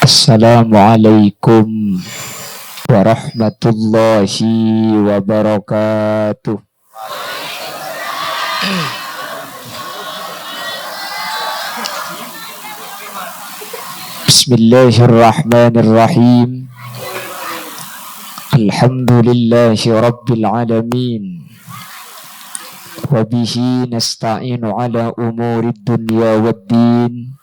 Assalamualaikum warahmatullahi wabarakatuh. Bismillahirrahmanirrahim. Alhamdulillahi rabbil alamin. Wabihi nasta'inu ala umurid dunya waddin.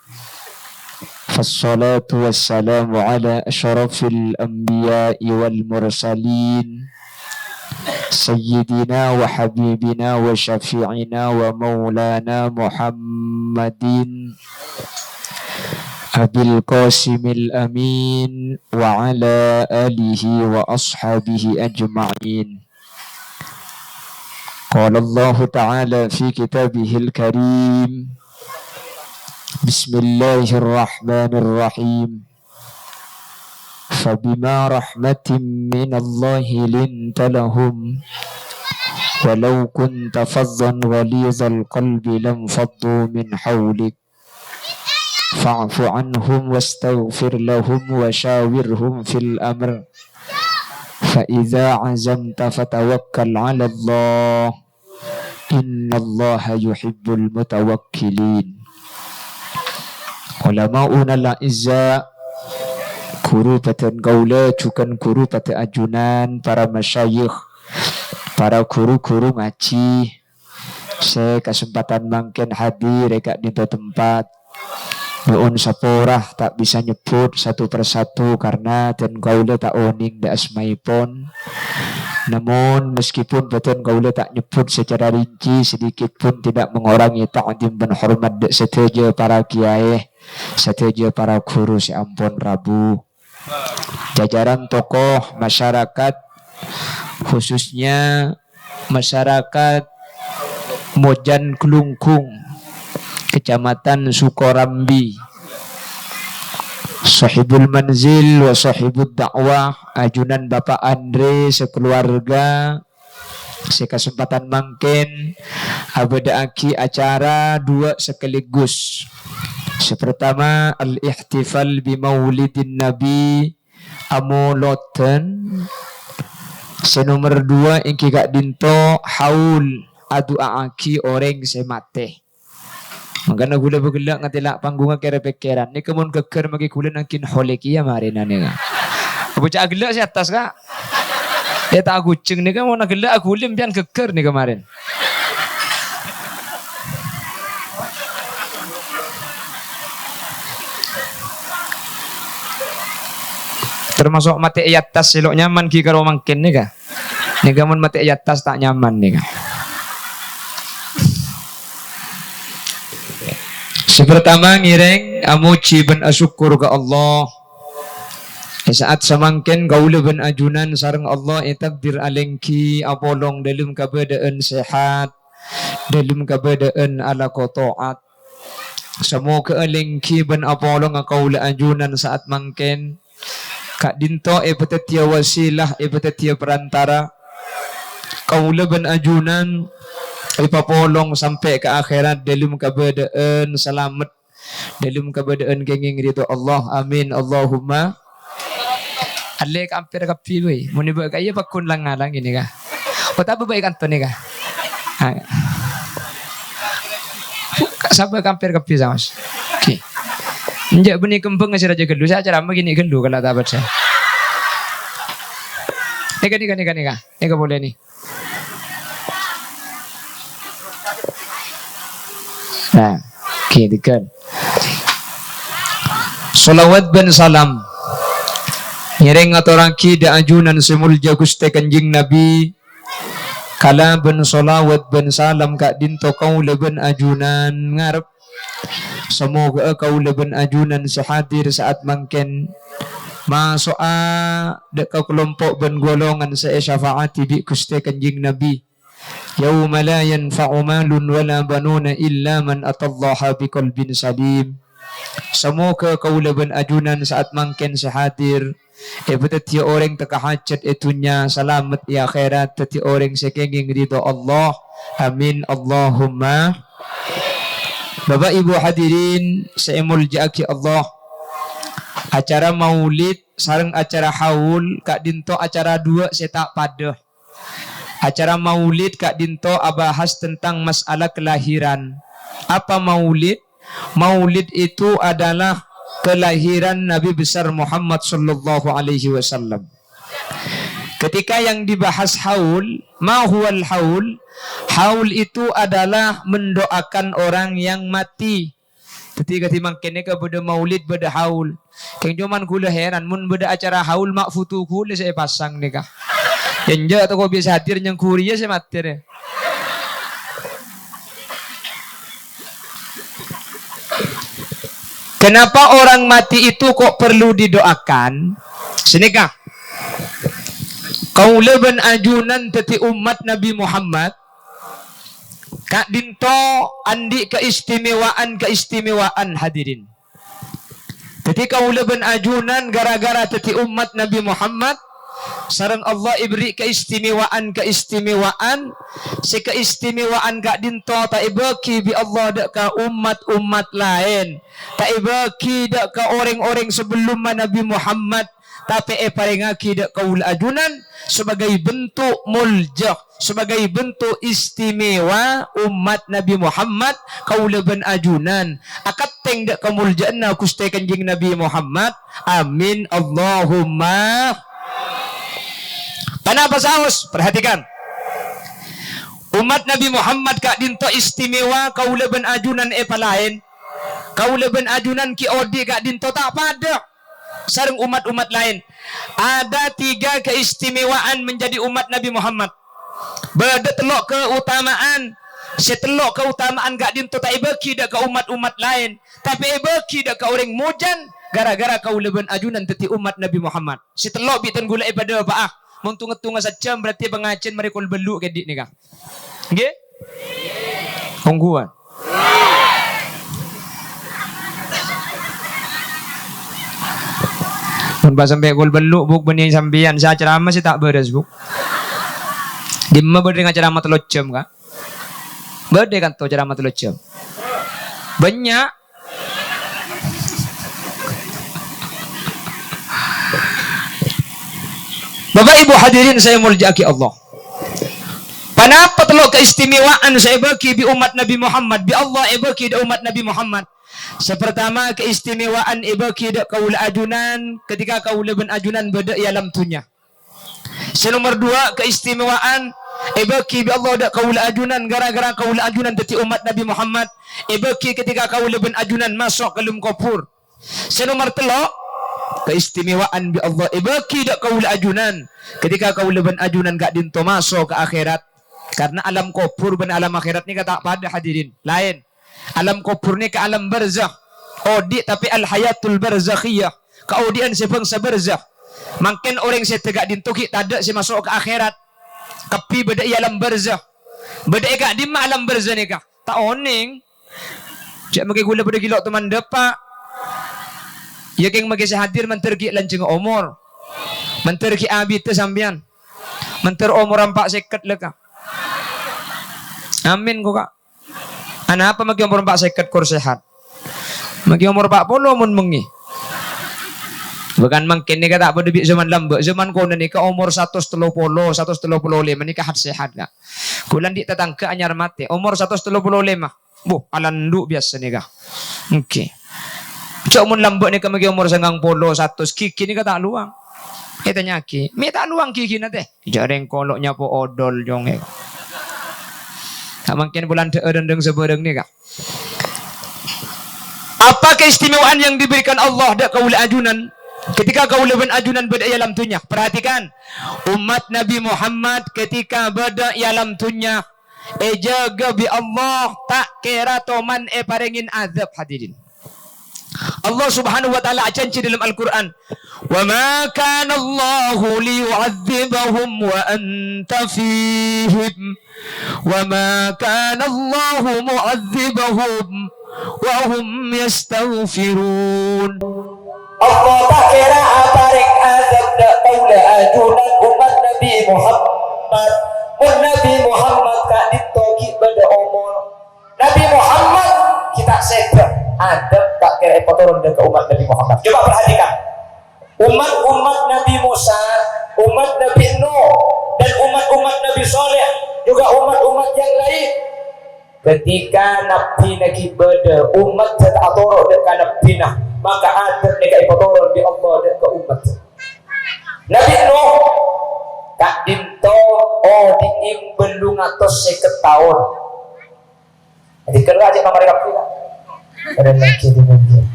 Fassalatu wassalamu ala ashrafil anbiya'i wal mursalin Sayyidina wa habibina wa syafi'ina wa maulana Muhammadin Abil Qasimil Amin wa ala alihi wa ashabihi ajma'in. Qala Allah Ta'ala fi kitabihil karim, Bismillahirrahmanirrahim. Fabima rahmatin minallahi linta lahum walau kunta faddan ghalizal qalbi lam faddu min hawlik fa'fu anhum wastaghfir lahum washawirhum fil amr fa idza azamta fatawakkal 'ala Allah innallaha yuhibbul mutawakkilin. Ulama'una al-izza, guru paten gaula cukan guru paten ajunan, para masyayikh, para guru-guru ngaji. Saya kesempatan mangken hadir rekak di tempat. Nuun saporah tak bisa nyebut satu persatu karena ten gaula tak oning da asmaipun. Namun meskipun betul gaula tak nyebut secara rinci, sedikit pun tidak mengurangi ta'zim dan hormat setuju para kiai, setuju para guru seampun Rabu, jajaran tokoh masyarakat, khususnya masyarakat Mojan Kelungkung, Kecamatan Sukorambi, Sahibul Manzil wa Sahibul Dakwah, ajunan Bapak Andre sekeluarga. Sekesempatan mangken abadaaki acara dua sekaligus. Sepertama al-ihtifal bi maulidin nabi amuloten. Senomor dua ingki gak dinto haul adu aaki orang semate. Magana gula bergelak ngatila panggungan kira pekeran. Ni kemun keker magi kulen angkin holeki ya marina ni nga. Bocah gelak si atas kak. Dia tak kucing ni kan mau nak gelak aku lim pian keker ni kemarin. Termasuk mati ayat tas selok nyaman ki karo mangkin ni ka. Ni kamun mati ayat tas tak nyaman ni ka. Pertama ngireng amuci ben asyukur ke Allah. Saat samangken gaula ben ajunan sareng Allah itakdir alengki apolong dalam keadaan sehat, dalam keadaan ala qataat. Semoga alengki ben apolong gaula ajunan saat mangken kak dinto petetia wasilah petetia perantara. Gaula ben ajunan ipapolong sampai ke akhirat dalam keadaan selamat, dalam keadaan genging ridho Allah. Amin Allahumma. Alek hampir kapi we. Muni ba kaya pakun lang ngalang ini ka. Pata ba baik kanto ni ka. Sabar hampir kapi samas. Okay. Njak beni kembang ngasih raja gelu. Saya acara begini gelu kalau tak baca. Nika. Nika boleh ni. Nah, gitu kan. Salawat ben salam. Nyereng atoraki da ajunan semulja Gusti Kanjeng Nabi. Kala ben salawat ben salam kak dinto kaula ben ajunan ngarep. Semoga kaula ben ajunan sehadir saat mangken masoa deka kelompok ben golongan sa syafaati bi Gusti Kanjeng Nabi. Yauma la yanfa'u malun wala banuna illa man atallaha biqalbin salim. Semoga kaula ben ajunan saat mangken sehadir. Betul orang terkahajat itunya selamat ya akhirat. Betul orang sekenging ridho Allah. Amin Allahumma. Bapak Ibu hadirin saya muljaki Allah. Acara maulid sareng acara haul kak dinto acara dua saya tak pada. Acara maulid kak dinto abahas tentang masalah kelahiran. Apa maulid? Maulid itu adalah kelahiran Nabi besar Muhammad sallallahu alaihi wasallam. Ketika yang dibahas haul, ma huwal haul? Haul itu adalah mendoakan orang yang mati. Ketika timang kene ke beda maulid beda haul. Keng cuman kula heran mun beda acara haul mak foto kula saya pasang nikah. Yenja atau kau biasa hadir yang kuria saya mati deh. Kenapa orang mati itu kok perlu didoakan? Senikah. Kaula ben ajunan teti umat Nabi Muhammad. Kak dinto andi keistimewaan hadirin. Ketika kaula ben ajunan gara-gara teti umat Nabi Muhammad sareng Allah ibri keistimewaan si keistimewaan kak dinto tak ibaki bi Allah dak ka umat lain tak ibaki dak ka orang-orang sebelum Nabi Muhammad tapi parengaki dak kaula ajunan sebagai bentuk muljah, sebagai bentuk istimewa umat Nabi Muhammad kaula ben ajunan akat teng dak kamuljaanna Gusti Kanjeng Nabi Muhammad. Amin Allahumma. Kenapa saus? Perhatikan. Umat Nabi Muhammad kak dinto istimewa kaula ben ajunan lain. Kaula ben ajunan ki odi kak dinto tak pada sareng umat-umat lain. Ada 3 keistimewaan menjadi umat Nabi Muhammad. Beda telok keutamaan. Setelok keutamaan kak dinto tak ibaki dak ke umat-umat lain. Tapi ibaki dak ke orang mujan gara-gara kaula ben ajunan teti umat Nabi Muhammad. Setelok bitan gula pada apa Muntung-tunga sejam berarti pengacin mereka beluk kedik ni kah? Nggih? Kongguan. Mun pas sampai gol beluk buk benih sampean saya ceramah sih tak beres buk. Dimma berde dengan ceramah 3 jam kah? Berde kan tu ceramah 3 jam. Banyak. Bapak Ibu hadirin saya muljaki Allah. Kenapa telok keistimewaan saya bagi bi umat Nabi Muhammad, bi Allah bagi da umat Nabi Muhammad. Sepertama keistimewaan bagi da kaula ajunan ketika kaula ben ajunan beda alam dunya. Senomor 2 keistimewaan bagi bi Allah da kaula ajunan gara-gara kaula ajunan teti umat Nabi Muhammad bagi ketika kaula ben ajunan masuk ke dalam kubur. Senomor 3 keistimewaan bi Allah ibaki dak kaula ajunan ketika kaula ben ajunan gak dinto masuk ke akhirat karena alam kubur ben alam akhirat ni kata pada hadirin lain. Alam kubur ni ke alam barzakh odi tapi al hayatul barzakhiyah keaudian sebangsa barzakh. Makin orang saya tegak dinto ki tada saya masuk ke akhirat kapi beda alam barzakh beda gak di alam barzakh ni kah tak oning cak magi gula pada kilok teman depak. Ya keng magi hadir menterki lanceng umur. Menterki abi te sambian. Menter umur 450 leka. Amin ko kak. Ana apa magi umur 450 kur sehat. Magi umur 40 mun mengi. Bukan mungkin ni kata pada bi zaman lambat. Zaman kono ni ke umur 130, 135 ni ke sehat kak. Kulan di tetangga anyar mati. Umur 135. Bu, alandu biasa ni kak. Okey. Cak mun lambat ni kemagi umur 90 100 kiki ni kata luang. Tanya ki, mi tak luang kiki na teh. Jareng koloknya po odol jong e. Tak mungkin bulan teu rendeng sebereng ni kak. Apa keistimewaan yang diberikan Allah dak kaula ajunan ketika kaula ben ajunan beda alam dunya? Perhatikan. Umat Nabi Muhammad ketika beda alam dunya jaga bi Allah tak kira toman parengin azab hadirin. Allah Subhanahu wa taala acanci dalam Al-Qur'an, "Wa ma kana Allahu liyu'adzibahum wa anta fihim wa ma kana Allahu mu'adzibahum wa hum yastaghfirun." Allah tak kira aparek azab dak kaula ajunan umat Nabi Muhammad. Nabi Muhammad ka ditoki pada umur Nabi Muhammad kita sedar ada tak kira turun ke umat Nabi Muhammad. Coba perhatikan. Umat-umat Nabi Musa, umat Nabi Nuh, dan umat-umat Nabi Soleh, juga umat-umat yang lain. Ketika Nabi Naki beda umat tak atoro dekat Nabi nah, maka ada dekat ipotoro di Allah dan ke umat. Nabi Nuh tak dinto diim belum atas 50 tahun. Jadi kalau aja nama mereka pula ada lagi di dunia.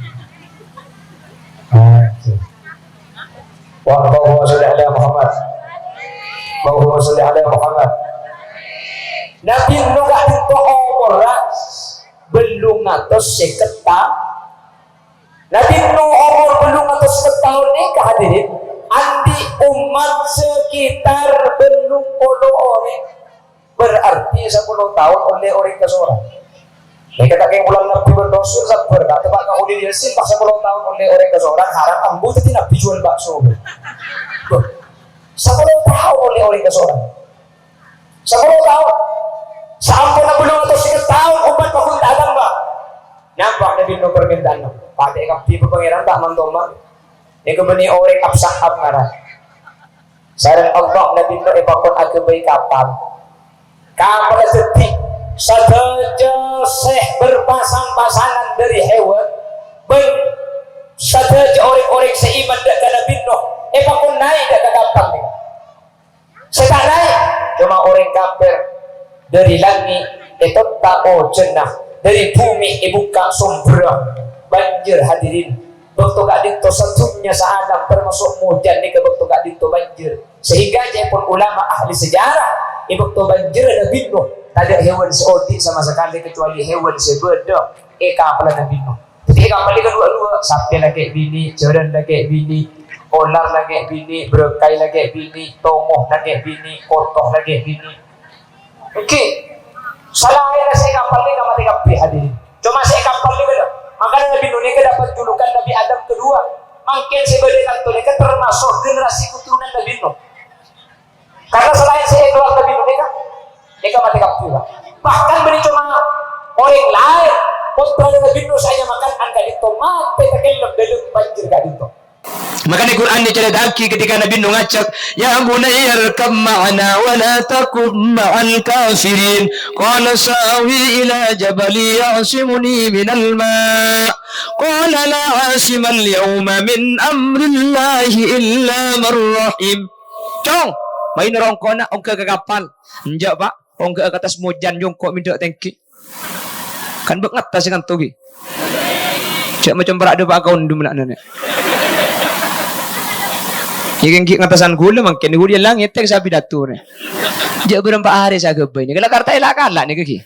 Allahumma sholli ala Muhammad. Allahumma sholli ala Muhammad. Nabi Nuh gak dinto umur belum atas 50 tahun. Nabi Nuh umur belum atas 50 tahun ni kehadirin andi umat sekitar belum 10 orang, berarti 10 tahun oleh orang ke seorang. Ini kata yang ulang Nabi berdosul sabar tak tempat kau di Yasin pak 10 tahun oleh orang ke seorang haram ambu tadi Nabi jual bakso. 10 tahun oleh orang ke seorang. 10 tahun sampai belum atau 10 tahun umat pakun dalam pak. Nampak Nabi Nuh permintaan. Pada kapti pengiran tak mantoma. Ini kebeni orang kapsahab ngarah. Sarang Allah Nabi Nuh pakun agabai kapal. Kapal setik. Saja seh berpasang-pasangan dari hewan. Saja orang-orang seiman dekat Nabi Nuh. Pakun naik dekat kapal ni. Sedang naik. Cuma orang kafir dari langit itu tak jenah. Dari bumi ibuka sumber banjir hadirin. Bekto gak dinto satunya sealam termasuk mujan ni ke bekto gak dinto banjir. Sehingga pun ulama ahli sejarah bekto banjir Nabi Nuh tak ada hewan seodik sama sekali kecuali hewan sebeda kapal Nabi Nuh. Jadi kapal kedua-dua sapi lagi bini, jaran lagi bini, ular lagi bini, berkai lagi bini, tomoh lagi bini, kotoh lagi bini. Okey. Salah ayat saya kapal ni nama tiga hadirin. Cuma saya kapal ni beda. Makanya Nabi Nuh ni dapat julukan Nabi Adam kedua. Mungkin sebenarnya itu mereka termasuk generasi keturunan Nabi Nuh. Karena selain saya keluar Nabi Nuh mereka mati kapal. Bahkan beri cuma orang lain. Putra Nabi Nuh saya makan angka itu mati terkelap dalam banjir gak itu. Makanya Quran ni cerita lagi ketika Nabi Nuh ngajak, ya bunayya irkab ma'ana wa la takum ma'al kafirin. Qala sa'awi ila jabali ya'simuni minal ma'. Qala la 'asima al-yawma min amrillahi illa man rahim. Cong, main orang kona ong ke kapal. Enjak Pak, ong ke atas mojan jong kok minta tangki. Kan bek ngatas kan tu gi. Cak macam berak de Pak kaun dum nak nane. Yang kik ngatasan gula makin ni gula langit tek sapi datur ni. Jak berempat hari saya gebai ni. Kalau karta elak kalak ni kaki.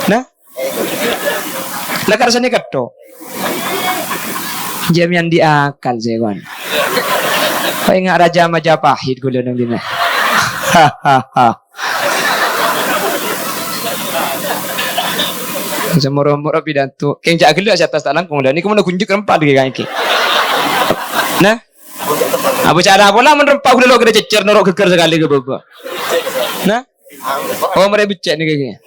Nah. Lakar sini kato. Jam yang diakal saya kawan. Kau ingat Raja Majapahit gula nang dina. Ha. Semua-mura pidato. Keng jak gelu atas tak langkung dah. Ni kamu nak kunjuk rempat lagi kan iki. Nah. Apa cara pula menerempah dulu kena cecer norok geger sekali ke bapa. Nah. Oh mereka becek ni kayaknya.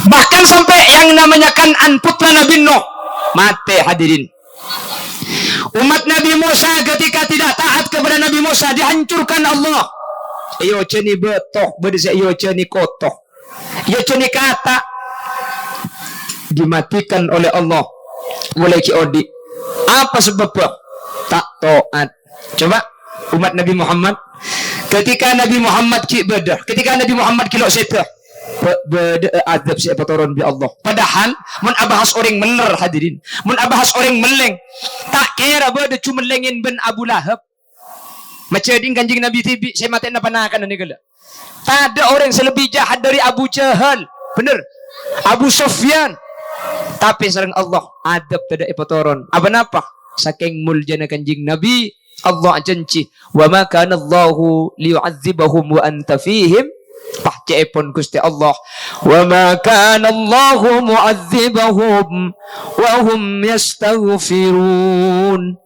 Bahkan sampai yang namanya Kan'an putra Nabi Nuh mati hadirin. Umat Nabi Musa ketika tidak taat kepada Nabi Musa dihancurkan Allah. Iyo ceni betok berdesa iyo ceni kotok. Iyo ceni kata dimatikan oleh Allah oleh Odi. Apa sebabnya? Tak taat. Coba umat Nabi Muhammad ketika Nabi Muhammad ki bedah, ketika Nabi Muhammad kilok setah beda adab siapa turun bi Allah. Padahal mun abahas orang meler hadirin, mun abahas orang meleng tak kira beda cuma lengin ben Abu Lahab. Macam ding kanjing Nabi tibi saya mati nak panakan ni gala. Tak ada orang selebih jahat dari Abu Jahal. Benar. Abu Sufyan. Tapi sareng Allah adab tidak ipotoron. Apa napa? Saking muljana kanjing Nabi Allah janji, "Wa ma kana Allahu liyu'adzibahum wa anta fihim." Pahcepon Gusti Allah. "Wa ma kana Allahu mu'adzibahum wa hum yastaghfirun."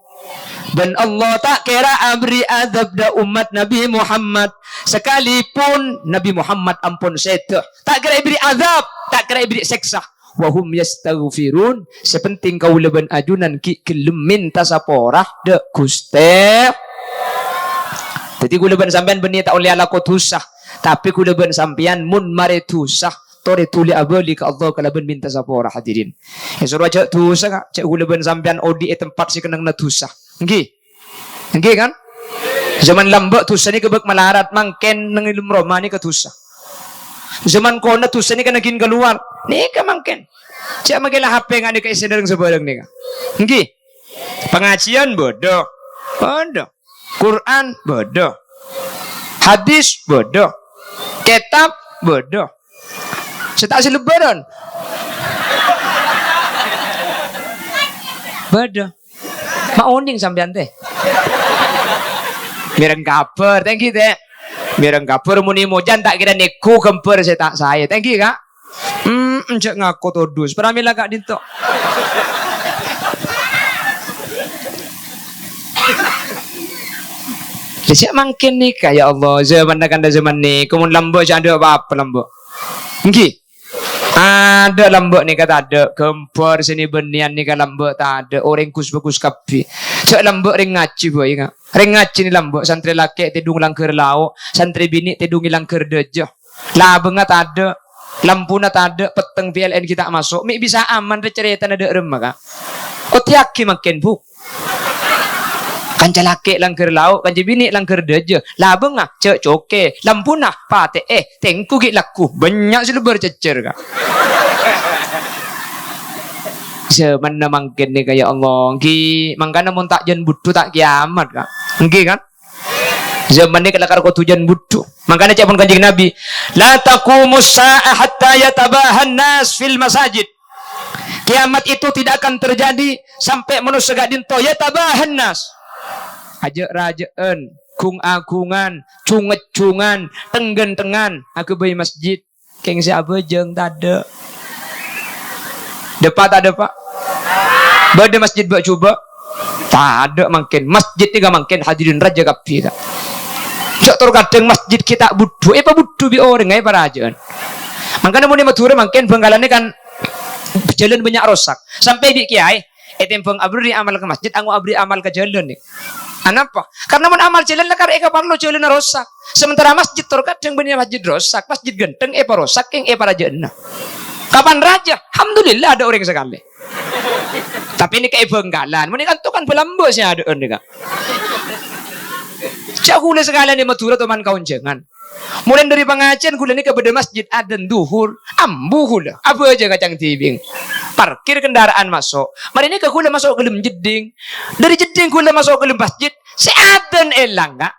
Dan Allah tak kira beri azab da umat Nabi Muhammad sekalipun Nabi Muhammad ampun setah. Tak kira beri azab, tak kira beri seksa. wa hum yastaghfirun. Sepenting kaula ben ajunan ki gelem minta saporah de Gusti. Jadi kula ben sampean beni tak oleh ala tusah, tapi kula ben sampean mun mare tusah tore tuli abali ka Allah kala ben minta saporah hadirin. Suruh aja tusah kak, cek kula ben sampean odi tempat si kenang na tusah. Nggih. Nggih kan? Zaman lambak tusah ni kebek malarat mangken nang ilum Roma ni ketusah. Zaman kona tusah ni kan naging keluar. Ni ka mangken. Cek magila HP nga ni ka isinarang sa barang ni ka. Nggih. Pengajian bodoh. Bodoh. Quran bodoh. Hadis bodoh. Kitab bodoh. Setak si lebaran. Bodoh. Mauning sampean teh. Mireng kaper, thank you teh. Mireng kaper muni mojan tak kira niku kemper saya. Thank you kak. Cek ngaku todus. Pramila kak dinto. Siap makin nikah ya Allah. Zaman nak anda zaman ni. Kemun lambak ada apa lambak? Nggih. Ada lambak ni kata ada kempar sini benian ni kan lambak tak ada orang kus bagus kapi. Cak lambak ring ngaci boy kan. Ring ngaci ni lambak santri laki tidung langker lau, santri bini tidung langker dejo. Labeng tak ada, lampu tak ada, peteng PLN kita masuk. Mi bisa aman cerita ada remah kan. Kau tiaki makin bu. Kanca laki langker lau, kanca bini langker dejo. Labeng cek coke, lampu pate tengku git laku. Banyak sih bercecer kan. Semana mangkin ni kaya Allah. Ki mangkana mun tak jen butuh tak kiamat kan. Nggih kan? Zaman ni kelakar ko tujan butuh. Mangkana cak pun Kanjeng Nabi, la taqumus sa'ah hatta yatabahan nas fil masajid. Kiamat itu tidak akan terjadi sampai manusia gak dinto yatabahan nas. Aja rajaan, kung agungan, cunget-cungan, tenggen-tengan, aku bayi masjid. Keng siapa jeng tak ada. Depan tak ada pak. Bada masjid buat coba. Tak ada makin. Masjid tiga makin hadirin raja kapi tak. Jok terkadang masjid kita butuh. Apa butuh bi orang ay para rajaan. Makanya mau mature makin benggalannya kan jalan banyak rosak. Sampai di kiai. Tempeng abri amal ke masjid, anggu abri amal ke jalan ni. Kenapa? Karena mun amal jalan lah karena parlo jalan rosak. Sementara masjid terkadang banyak masjid rosak, masjid genteng rosak, keng para jana. Kapan raja? Alhamdulillah ada orang sekali. Tapi ini kayak benggalan. Ini kan tuh kan belambos ya ada orang kan. Cak gula sekalian di Madura teman kawan jangan. Mulai dari pengajian gula ini ke beda masjid adan duhur, ambu gula. Apa aja kacang tibing. Parkir kendaraan masuk. Mari ini ke gula masuk ke dalam jeding. Dari jeding gula masuk ke dalam masjid. Seadan elang gak?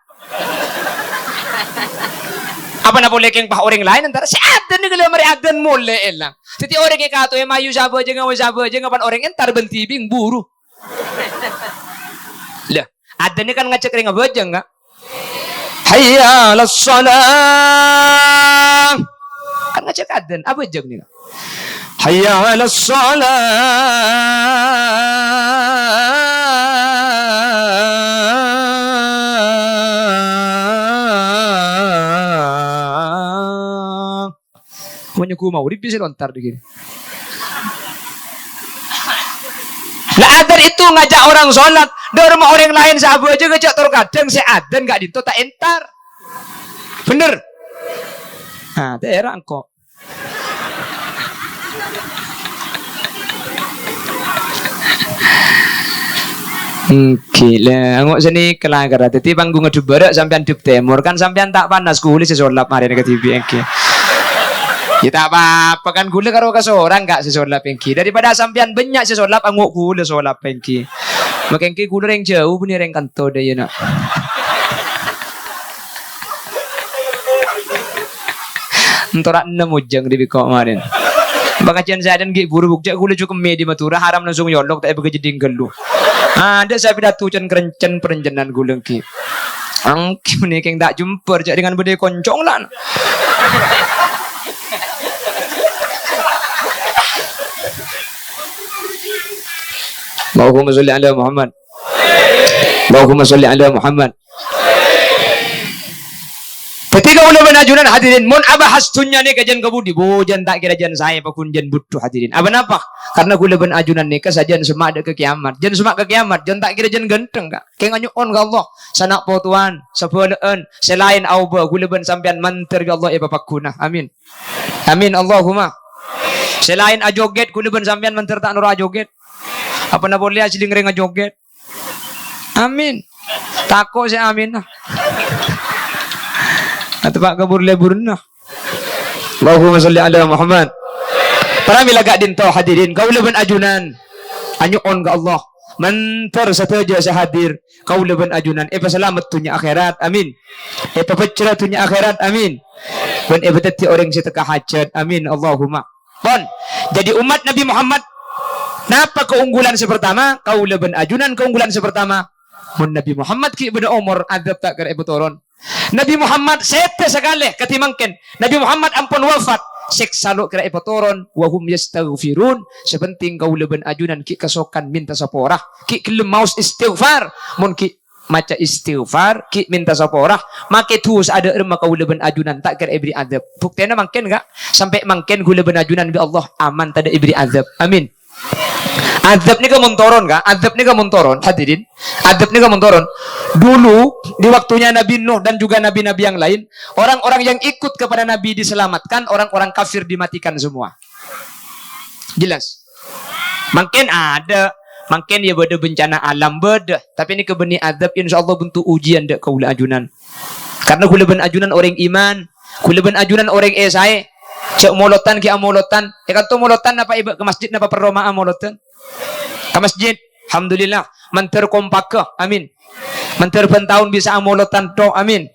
Apa na boleh keng pah orang lain antara seadan ni kalau mari adan mulai elang. Jadi orang yang kato yang mayu siapa aja ngapan orang entar bentibing buru. Lah, adan ni kan ngecek ring apa aja enggak? Hayya 'alas shalah. Kan ngecek adan apa aja ni? Hayya 'alas shalah. Pokoknya ku mau bisa lontar begini. Lah adar itu ngajak orang sholat, dari rumah orang lain sahabat aja ngajak terkadang si adan gak dinto tak entar. Bener? Nah, daerah engkau. Gila, ngok sini kelanggar. Jadi panggung ngedub barak sampean dub temur kan sampean tak panas kulit sesolap mari ke TV engke. Kita apa-apa kan gula karo kasorang gak sesolap engki. Daripada sampean banyak sesolap anguk gula solap engki. Maka engki gula yang jauh punya yang kanto deh nak. Entorak 6 ujang di bikok kemarin. Bakacian saya dan gik buru bukjak gula cukup medi Madura haram langsung yolok tak bekerja dinggalu. Ada saya pidatu can kerencen perenjenan gula engki. Angki menikeng tak jumper jak dengan bede koncong lah. Allahumma sholli ala Muhammad. Allahumma sholli ala Muhammad. Ketika ulama ajunan hadirin, mun abahas dunya ni kajian kabudi, bojan tak kira jan saya pakun jan butuh hadirin. Apa napa? Karena ulama ajunan ni kasajan semak ada ke kiamat. Jan semak ke kiamat, jan tak kira jan genteng kak. Kaya nganyuon ke Allah, sanak po tuan, sapulaan, selain auba ulama sampean manter ke Allah iba pakuna. Amin. Amin Allahumma. Selain ajoget ulama sampean manter tak nura ajoget. Apa na boleh asli ngering ajoget? Amin. Tako saya amin lah. Atau pak kabur leburna. Allahumma salli ala Muhammad. Para milagak dinto hadirin kaulaban ajunan. Anyuon ka Allah. Mantar sataja sa hadir kaulaban ajunan. Pasalamat tunya akhirat. Amin. Papacra tunya akhirat. Amin. Wan batati orang si hajat. Amin. Allahumma. Pon. Jadi umat Nabi Muhammad. Napa keunggulan sepertama? Kaulaban ajunan keunggulan sepertama. Mun Nabi Muhammad ki beda umur adab tak kira turun. Nabi Muhammad sete sekali ketimangken. Nabi Muhammad ampun wafat. Seksa lo kira turun. Wahum yastaghfirun. Sepenting kau leben ajunan ki kasokan minta saporah. Ki kelem maus istighfar. Mun ki maca istighfar ki minta saporah. Make tuus ada irma kau leben ajunan tak kira ibri adab. Buktena mangken gak? Sampai mangken kau leben ajunan bi Allah aman tada ibri adab. Amin. Adab ni kamu turun kah? Adab ni kamu turun, hadirin. Adab ni kamu turun. Dulu di waktunya Nabi Nuh dan juga nabi-nabi yang lain, orang-orang yang ikut kepada Nabi diselamatkan, orang-orang kafir dimatikan semua. Jelas. Mungkin ada, mungkin ya beda bencana alam beda. Tapi ini kebeni adab insya Allah bentuk ujian dek kaula ajunan. Karena kula ben ajunan orang iman, kula ben ajunan orang esai. Cek molotan ki amolotan. Kan tu molotan apa iba ke masjid napa perromaan molotan? Ke masjid. Alhamdulillah. Manter kompak. Amin. Manter pentahun bisa amolotan to. Amin.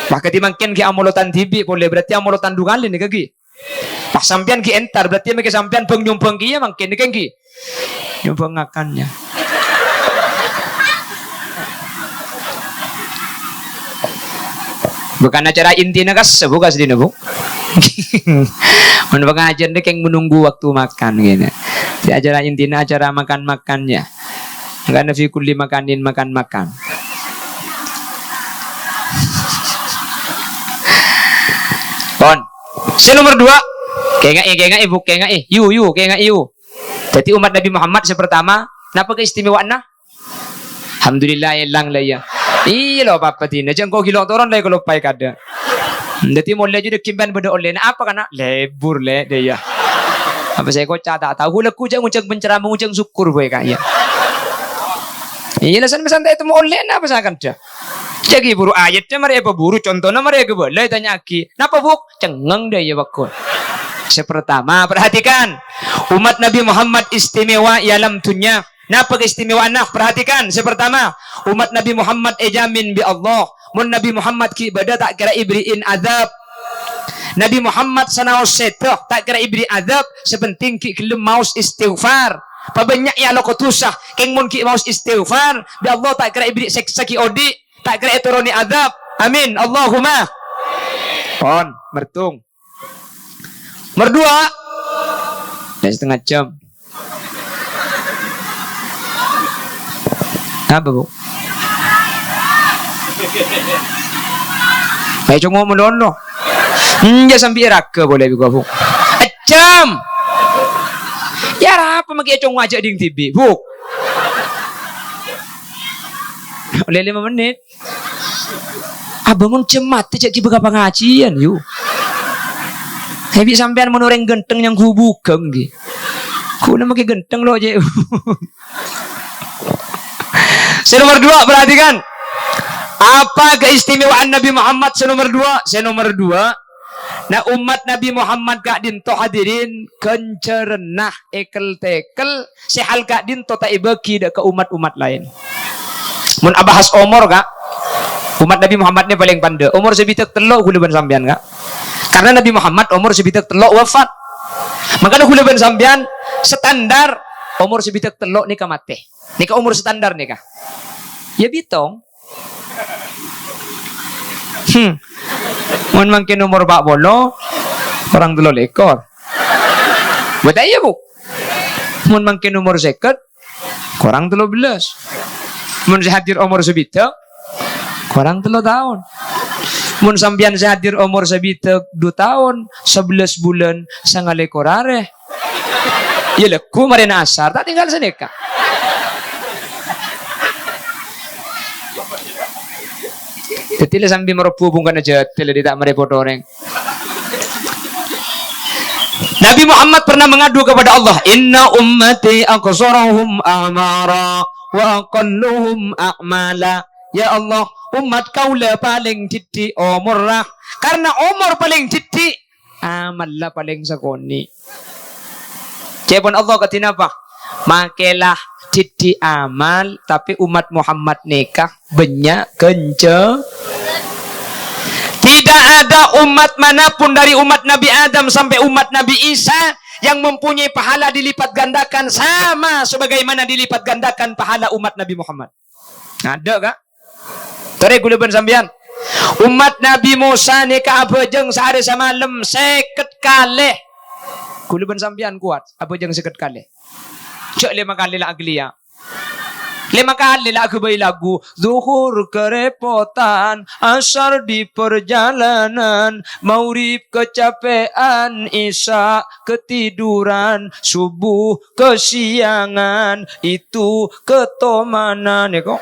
Maka dimangkin ki amolotan tibi boleh berarti amolotan dungalin ni kaki. Pas sampean ki entar berarti mereka sampean pengyumpeng ki ya mangkin ni kaki. Nyumpeng akannya. Bukan acara intinya kas, bukan sedih bu. Menurut pengajian dek yang menunggu waktu makan gitu. Di acara intinya acara makan-makannya. Enggak ada fikuli makanin makan-makan. Pon. Si nomor 2. Kayak ibu, kayak yu. Jadi umat Nabi Muhammad sepertama, napa keistimewaannya? Alhamdulillah elang lah ya. Iya loh papa tina, jangan kau gila turun lagi kalau pai kada. Jadi mulai jadi kimban beda oleh, apa kana? Lebur le dia. Apa saya kau tak tahu laku jangan ucap penceramah ucap syukur boy kaya. Iya lah santai itu mau oleh, apa saya akan dah? Jadi buru ayatnya mereka buru contohnya mereka boleh tanya aki, napa buk? Cengeng dia ya bakul. Sepertama perhatikan, umat Nabi Muhammad istimewa dalam dunia. Napa keistimewaannya? Perhatikan. Sepertama, umat Nabi Muhammad ejamin bi Allah. Mun Nabi Muhammad ki ibadah tak kira ibriin adab. Nabi Muhammad sanaos setoh tak kira ibri adab. Sepenting ki kelem maus istighfar. Pabanyak ya lo kotusah. Keng mun ki maus istighfar. Bi Allah tak kira ibri seksa ki odi. Tak kira eturoni adab. Amin. Allahumma. Pon, mertung. Merdua. Dan setengah jam. Apa bu? Ayo cuma mendono. Ya sampai raka boleh juga bu. Jam. Ya apa magi cuma ngajak ding TV bu? Oleh 5 menit. Abang mun cemat cek di beberapa pengajian yuk. Hebi sampean menoreng genteng yang hubukeng gi. Kuna magi genteng lo aja. Nomor 2 perhatikan. Apa keistimewaan Nabi Muhammad nomor 2? Nomor 2. Nah umat Nabi Muhammad kak dinto hadirin kencerna ekel tekel sehal kak dinto tak ibaki ke umat-umat lain. Mun abahas umur kak. Umat Nabi Muhammad ni paling pandai. Umur sebitak telok kuleban sampean kak. Karena Nabi Muhammad umur sebitak telok wafat. Makanya kuleban sampean standar umur sebitak telok nikah mati. Nikah umur standar nikah. Ya bitong. Mun mangkin umur bak bolo orang 3 ekor. Buat aja bu. Mun mangkin umur 50 kurang 13. Mun hadir umur sebita kurang 3 tahun. Mun sambian hadir umur sabita 2 tahun, 11 bulan, sangale korare. Ya leku marin asar, tak tinggal seneka. Tetile sambil merepu bungkan aja, tile tidak merepot orang. Nabi Muhammad pernah mengadu kepada Allah, Inna ummati aqsarahum a'mara wa aqalluhum a'mala. Ya Allah, umat kaulah paling titik umurlah. Karena umur paling titik, amal lah paling sakoni. Cepon Allah katina apa? Makelah titik amal, tapi umat Muhammad nikah banyak kenceng. Tidak ada umat manapun dari umat Nabi Adam sampai umat Nabi Isa yang mempunyai pahala dilipat gandakan sama sebagaimana dilipat gandakan pahala umat Nabi Muhammad. Ada kak? Tere gulaban sambian. Umat Nabi Musa nikah abejeng sehari semalam 50 kali. Gulaban sambian kuat abejeng 50 kali. Cek 5 kali lah aglia. 5 kali lah aku bayi lagu. Zuhur kerepotan, asar di perjalanan, maurib kecapean, isya ketiduran, subuh kesiangan, itu ketomanan. Ya kok?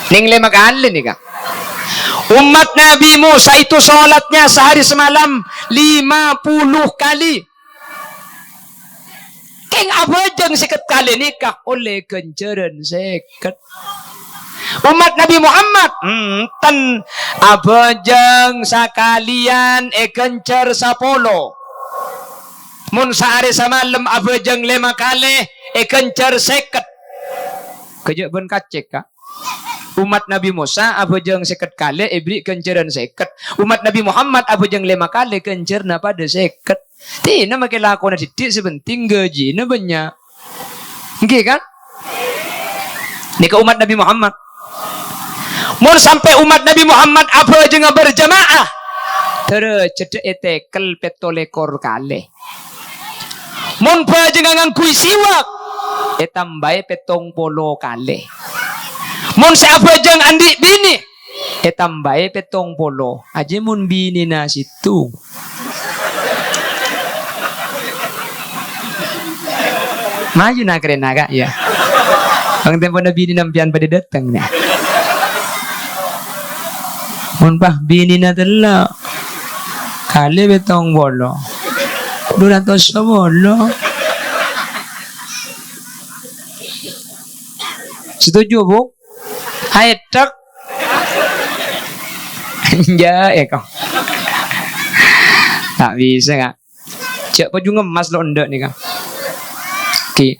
Ning 5 kali nih kak. Umat Nabi Musa itu sholatnya sehari semalam 50 kali. Keng abajeng 50 kali nikah oleh kenceran 50. Umat Nabi Muhammad ten abajeng sakalian kencer 10. Mun sehari semalam abajeng 5 kali kencer 50. Kejak ben kacek kak. Umat Nabi Musa abajeng 50 kali ibri kenceran 50. Umat Nabi Muhammad abajeng 5 kali kencerna pada 50. Tina makin lakona titik sebenting gaji na banyak. Nggih kan? Nika umat Nabi Muhammad. Mun sampai umat Nabi Muhammad abajeng berjamaah. Tere cedek etekel petolekor kali. Mun bajeng ngangkui siwak tambai petong polo kali. Mun seabajeng andi bini tambai petong polo. Aja mun bini na situ. Maju na keren agak ya. Ang tempo na bini nampian pada datang na. Mun pah bini na tala. Kali betong polo. 200 bolo. Setuju bu? Hai truk. Ya kau. Tak bisa kak. Cek baju ngemas lo ndak nih kak. Oke.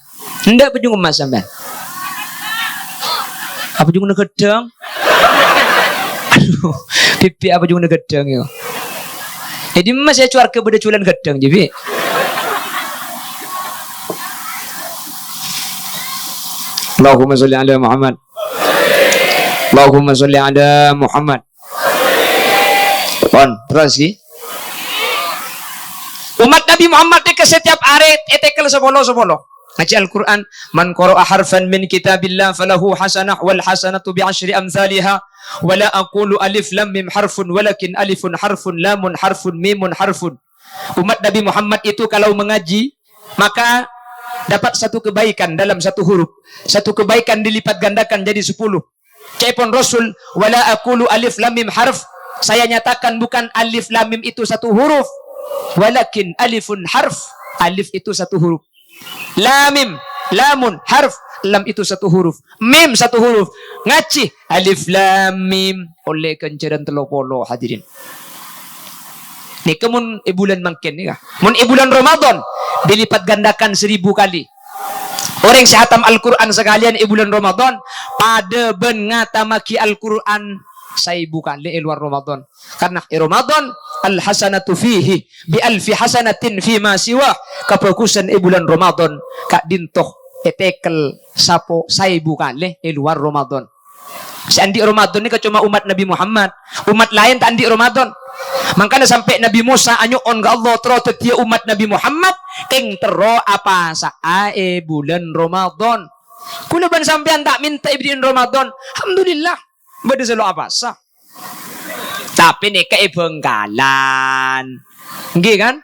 Ndak baju ngemas sampean. Apa baju ngegedeng? Aduh, pipi apa baju ngegedeng yo. Jadi mas saya cuar ke beda culan gedeng jadi. Allahumma sholli ala Muhammad. Allahumma sholli ala Muhammad. On, terus ki. Umat Nabi Muhammad ke setiap hari etekel 10. Ngaji Al-Quran. Man qara'a harfan min kitabillah falahu hasanah wal hasanatu bi'ashri amthaliha. Wala aqulu alif lam mim harfun walakin alifun harfun lamun harfun mimun harfun. Umat Nabi Muhammad itu kalau mengaji maka dapat satu kebaikan dalam satu huruf. Satu kebaikan dilipat gandakan jadi 10. Cepon Rasul, wala aqulu alif lam mim harf. Saya nyatakan bukan alif lam mim itu satu huruf, walakin alifun harf. Alif itu satu huruf. Lamim, lamun harf. Lam itu satu huruf. Mim satu huruf. Ngaci alif lam mim oleh kenceran 30 hadirin. Nih kemun bulan mangken nih kah? Mun bulan Ramadan dilipat gandakan 1000 kali. Orang sehatam Al-Quran sekalian bulan Ramadan pada ben ngatamaki Al-Quran 1000 kali luar Ramadan. Karena Ramadan al-hasanatu fihi bi alfi hasanatin fi ma siwa. Kapokusan bulan Ramadan kak dintoh etekel sapo 1000 kali luar Ramadan. Seandi Ramadan ini cuma umat Nabi Muhammad. Umat lain tak andi Ramadan. Makanya sampai Nabi Musa anyuon ga Allah terus tetia umat Nabi Muhammad keng tero apa saa bulan Ramadan. Kula ban sampean tak minta ibrin Ramadan. Alhamdulillah. Bade selo apa sah. Tapi nek kae Bengkalan. Nggih kan?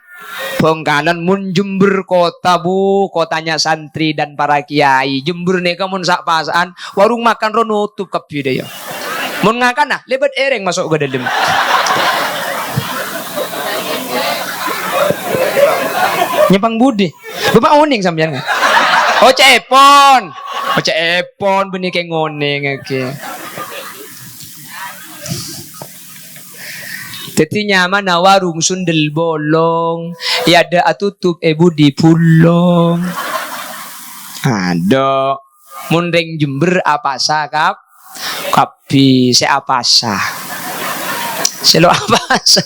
Bengkalan mun Jember kota Bu, kotanya santri dan para kiai. Jember nek mun sak pasaan, warung makan ro nutup kabeh deh ya. Mun ngakan nah, lebat ereng masuk ke dalam. Nyepang budi. Bapak oning sampean. Oh cepon. Oh cepon benih kayak ngoning oke. Teti nyaman na warung sundel bolong. Ya ada atutup budi pulong. Ada. Mundeng Jember apa sakap? Kapi se apa sah? Selo apa sah?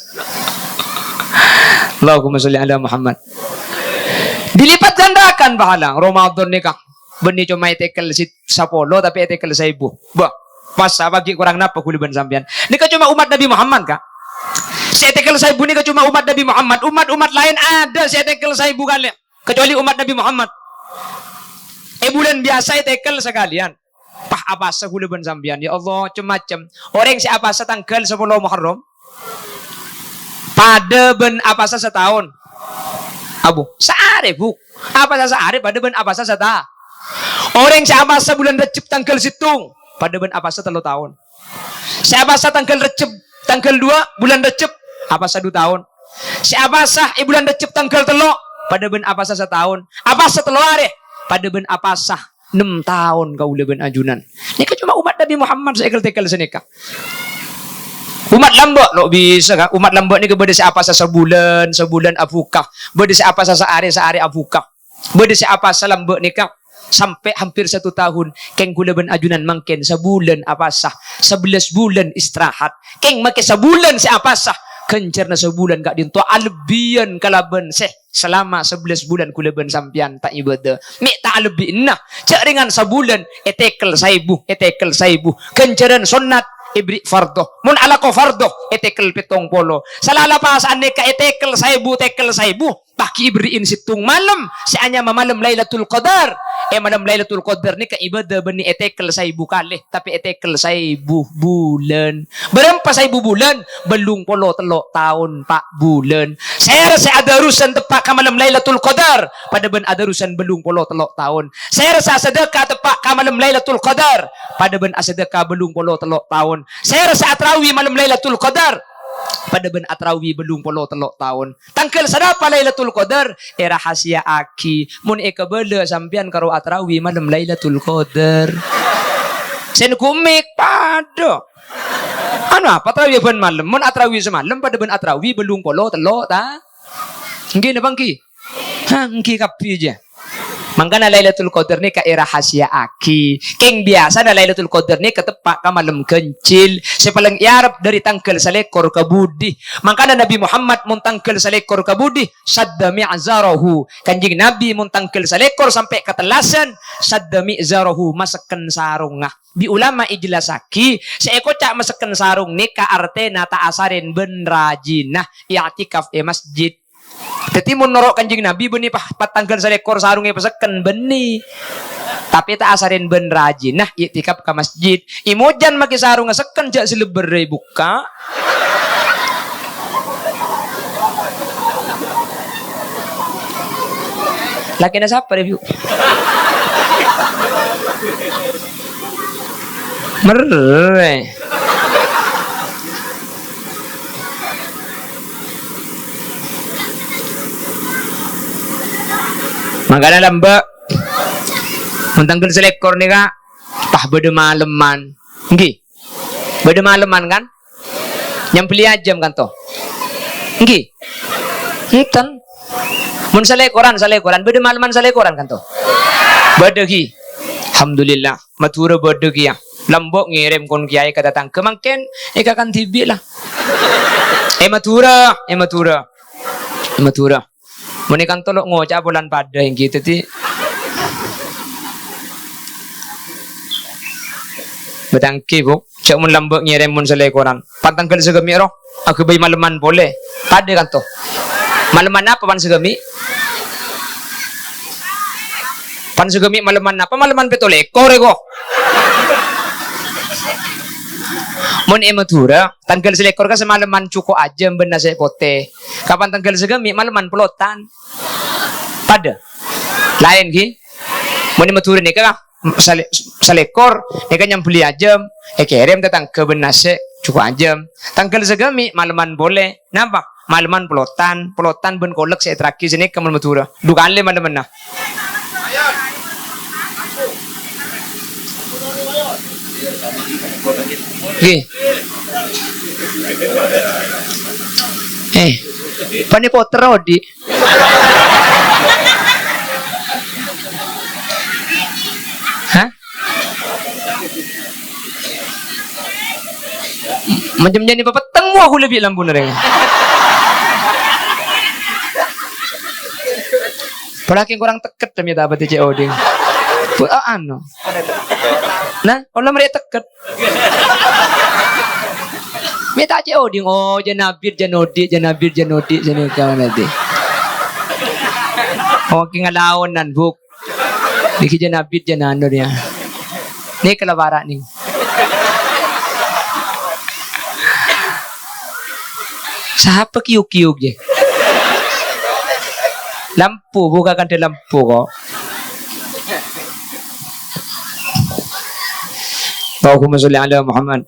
Allahumma sholli ala Muhammad. Dilipat gandakan pahala Ramadan nikah. Benih cuma tekel si sapolo tapi tekel 1000. Bah, pas bagi kurang napa kuliban sampean. Nikah cuma umat Nabi Muhammad kah? Saya tekel 1000 nikah cuma umat Nabi Muhammad. Umat-umat lain ada saya tekel 1000 kali. Kecuali umat Nabi Muhammad. Bulan biasa tekel sekalian. Pah apa sehuleban sampean ya Allah macam-macam. Orang si apa tanggal 10 Muharram. Pada ben apa setahun. Abu, saare bu. Apa saare pada ben apa setahun. Orang si apa bulan Recep tanggal situng. Pada ben apa 3 tahun. Si apa tanggal Recep tanggal 2 bulan Recep apa 2 tahun. Si apa bulan Recep tanggal 3 pada ben apa setahun. Apa setelah hari pada ben apa 6 tahun kau leben ajunan. Nika cuma umat Nabi Muhammad sekel-tekel senika. Umat lambak lo bisa kan? Umat lambak ni berde siapa sebulan abukah. Berde siapa sehari abukah. Berde siapa lambak nikah sampai hampir 1 tahun. Keng kuleben ajunan mangken sebulan apa sah. 11 bulan istirahat. Keng make sebulan siapa sah. Kencerna sebulan kak dinto albian kalaban seh selama 11 bulan kuleben sampian tak ibadah. Mek tak lebih nah. Cak ringan sebulan etekel 1000 kenceran sunat ibri fardoh. Mun ala ko fardoh etekel 70. Salala pasaan ka etekel 1000 baki ibriin situng malam si anya malam Lailatul Qadar. Malam Lailatul Qadar ni ka ibadah beni etekel 1000 kali tapi etekel 1000 bulan. Berapa 1000 bulan? Belum polo telok tahun 4 bulan. Saya rasa ada urusan tepat ka malam Lailatul Qadar pada ben ada urusan belum polo telok tahun. Saya rasa sedekah tepat ka malam Lailatul Qadar pada ben sedekah belum polo telok tahun. Saya rasa atrawih malam Lailatul Qadar pada ben atrawi belum polo telok tahun. Tangkel sadapa Lailatul Qadar rahasia aki. Mun bela sampian karo atrawi malam Lailatul Qadar. Sen kumik pada. Anu apa atrawi ben malam? Mun atrawi semalam pada ben atrawi belum polo telok ta. Nggih na bangki. Nggih kapi aja. Mangkana Lailatul Qadar ni ka rahasia aki. Keng biasa na Lailatul Qadar ni ketepak ka malam kencil. Sepalang iarap dari tangkel salekor ka budi. Mangkana Nabi Muhammad mun tangkel salekor ka budi sadda mi'zarahu. Kanjing Nabi mun tangkel salekor sampai ketelasan sadda mi'zarahu masakan sarung ngah. Bi ulama ijlasaki seeko cak masakan sarung ni ka artena ta asarin ben rajinah i'tikaf masjid. Jadi menurut kanjing Nabi benih patanggal salekor sarungnya pesekan benih. Tapi tak asarin ben rajin. Nah, iktikaf ke masjid. Imojan maki sarung sekan jak silebere buka. Laki na siapa review? Merre. Makanya lambak mentanggal selekor ni kak pah beda maleman nggih beda maleman kan yang beli ajam kan toh nggih enten mun selekoran beda maleman selekoran kan toh beda ki alhamdulillah matura beda ki ya lambok ngirim kon kiai kata datang kemangken kan tibi lah matura Menikan tolok ngocak bulan pada yang gitu ti. Betangki bu, cak mun lambek ngirim mun selekoran. Pantang kali segemi roh, aku bayi maleman boleh. Pada kan toh. Maleman apa pan segemi? Pan segemi malaman apa malaman petolekor ego. Mun ematura tanggal selekor ka semalaman cuko aja benda saya pote. Kapan tanggal segemi malaman pelotan. Pada lain ki. Mun ematura ni ka selekor ni kan yang beli aja kirim datang ke benase cuko aja. Tanggal segemi malaman boleh. Napa? Malaman pelotan ben kolek saya terakhir sini ke ematura. Dugaan le malaman na. Pani poter odi. Hah? Macam jadi papa tengok aku lebih lampu nereng. Padahal kurang teket demi dapat COD. Ano? Nah, kalau mereka teket. Minta COD. Oh, janabir, janodi, janikaw nanti. Oh, kingalaon nan buk. Diki janabir, janano niya. Ni kalawara ning. Siapa kiyuk-kiyuk je? Lampu, buka kan lampu kok. Allahumma sholli ala Muhammad.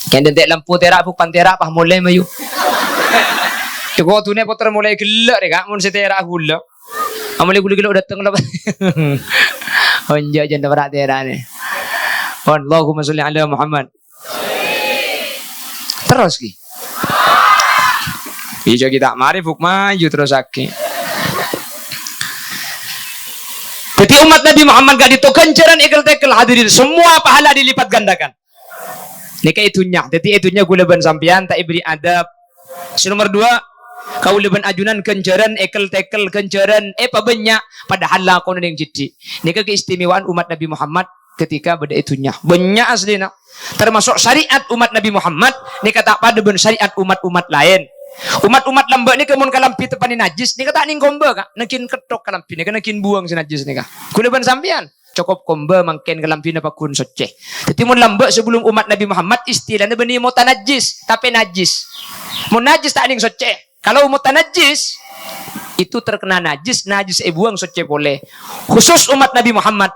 Kan dentek lampu terak pu pantera pah mulai mayu. Teko tu ne puter mulai gelak dek mun setera gula. Amule gula-gula datang lah. Onja janda berat terak ni. Allahumma sholli ala Muhammad. Terus ki. Bisa kita mari buk maju terus aki. Jadi umat Nabi Muhammad gak ditokenceran ikel-tekel hadirin. Semua pahala dilipat gandakan. Ini kayak itunya. Jadi itunya gue leban sampian tak beri adab. Nomor 2. Kau leban ajunan kenceran ikel-tekel kenceran. Banyak. Padahal lah kau yang jadi. Ini keistimewaan umat Nabi Muhammad ketika beda itunya. Banyak aslinya. Termasuk syariat umat Nabi Muhammad. Ini kata pada ben syariat umat-umat lain. Umat-umat lamba ni kemun kalampi tepani najis ni kata ning komba kak nakin ketok kalampi ni nakin buang si najis ni kak kuleban sampean cukup komba mangken kalampi na pakun soceh jadi mun lamba sebelum umat Nabi Muhammad istilahnya beni mota najis tapi najis mun najis tak ning soceh kalau mota najis itu terkena najis buang soceh boleh khusus umat Nabi Muhammad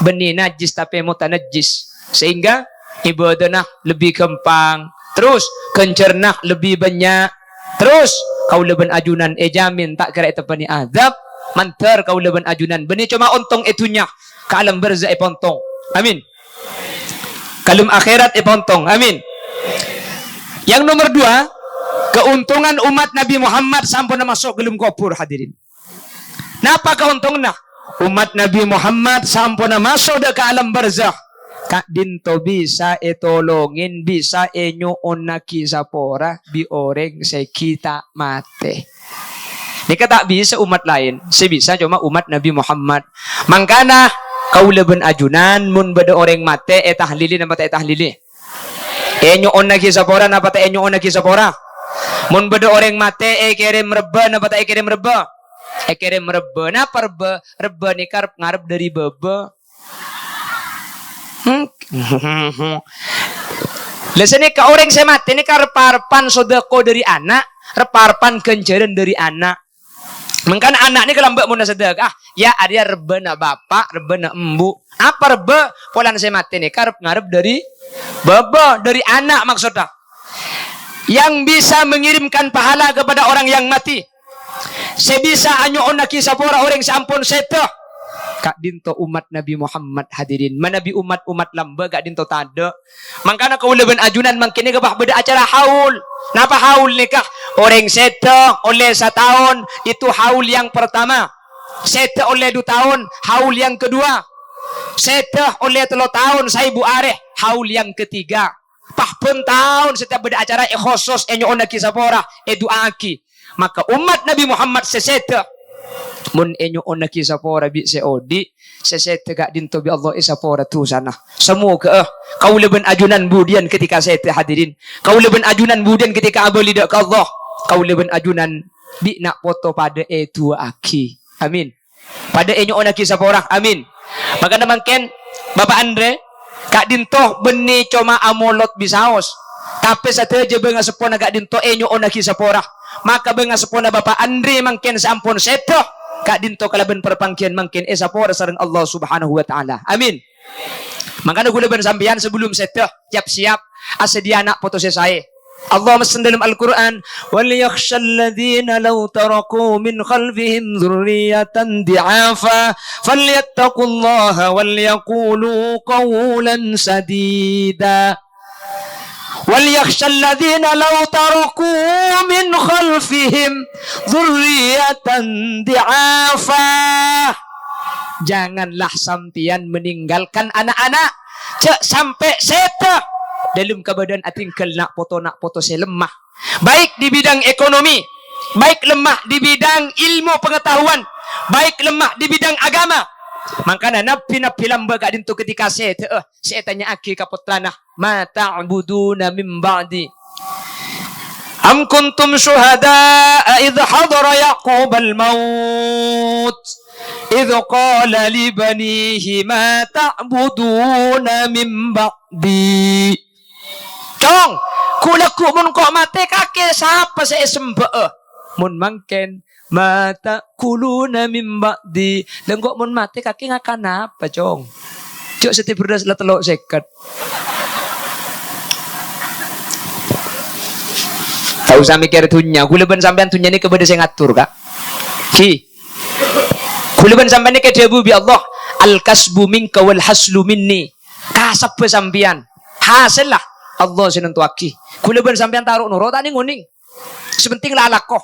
beni najis tapi mota najis sehingga ibadahnya lebih gampang terus kencernah lebih banyak. Terus kau leban ajunan jamin tak kira itu pani azab mantar kau leban ajunan beni cuma ontong itunya ke alam barzah pontong amin kalum akhirat pontong amin. Yang nomor 2 keuntungan umat Nabi Muhammad sampun masuk gelum kubur hadirin. Napa keuntungan umat Nabi Muhammad sampun masuk ke alam barzah Kak dinto bisa etolongin bisa enyoon na kisapora bi oreng sekita mate. Ini tak bisa umat lain. Sebisa cuma umat Nabi Muhammad. Mangkana kau leben ajunan mun beda orang mate tahlili napa tahlili. Enyoon na kisapora napa enyoon na kisapora. Mun beda orang mate kirim reba napa kirim reba. Kirim reba napa reba ni karep ngarep dari bebe. Lesane ka orang saya mati ini ka reparpan sodako dari anak, reparpan kenceran dari anak. Mengkan anak ini kelambak muna sedekah. Ya ada rebena bapak, rebena embu. Apa rebe? Polan saya mati ini ka ngarep dari baba, dari anak maksudnya. Yang bisa mengirimkan pahala kepada orang yang mati. Sebisa anyo onaki sapora orang sampun setah. Kak dinto umat Nabi Muhammad hadirin manabi umat lamba kak dinto tada mangkana kau leben ajunan mangkini kebah beda acara haul napa haul nikah orang seta oleh 1 tahun itu haul yang pertama seta oleh 2 tahun haul yang kedua seta oleh 3 tahun saibu areh haul yang ketiga pun tahun setiap beda acara khusus enyo ona kisapora eduaki maka umat Nabi Muhammad seseta mun enyo ona kisapora bi seodi sesete gak dinto bi Allah isapora tu sana semua ke kau leben ajunan budian ketika sete hadirin kau leben ajunan budian ketika abali dak Allah kau leben ajunan bi nak foto pada itu aki amin pada enyo ona kisah porah. Amin. Maka namangken Bapak Andre kak dintoh beni coma amolot bisaos. Tapi satu aja benga sepona kak dintoh enyo ona kisah porah. Maka benga sepona Bapak Andre mangken sampun seto kak dintoh kalaban perpangkian mangken sapora sareng Allah Subhanahu wa taala. Amin. Makanya gue leban sampeyan sebelum seto siap-siap asedia anak foto saya. Allah mesen dalam Al-Quran, وَلْيَخْشَ الَّذِينَ لَوْ تَرَكُوا مِنْ خَلْفِهِمْ ذُرِّيَّةً ضِعَافًا فَلْيَتَّقُوا اللَّهَ وَلْيَقُولُوا قَوْلًا سَدِيدًا وَلْيَخْشَ الَّذِينَ لَوْ تَرَكُوا مِنْ خَلْفِهِمْ ذُرِّيَّةً ضِعَافًا. Janganlah sampian meninggalkan anak-anak sampai setak dalam keadaan atingkel nak foto saya lemah, baik di bidang ekonomi, baik lemah di bidang ilmu pengetahuan, baik lemah di bidang agama. Makanya nabi lamba gak dintu ketika saya tanya aki kapot tanah, ma ta'buduna min ba'di am kuntum syuhada'a idh hadara yaqub al-maut idh qala li banihi ma ta'buduna min ba'di. Cong, kulaku mun kok mate kake siapa saya sembah mun mangken mata kuluna min ba'di. Dan kok mun mate kake ngakan apa cong? Cok setiap berdas lah telok seket. Tahu usah mikir tunya, kuleban sampean tunya ni kepada saya ngatur kak. Ki, kuleban sampean ni ke debu bi Allah. Al kasbu minka wal haslu minni. Kasap sampean, hasil lah. Allah senentu aki. Kuleban sampean taruh nuro tani nguning. Sepenting lah lakoh.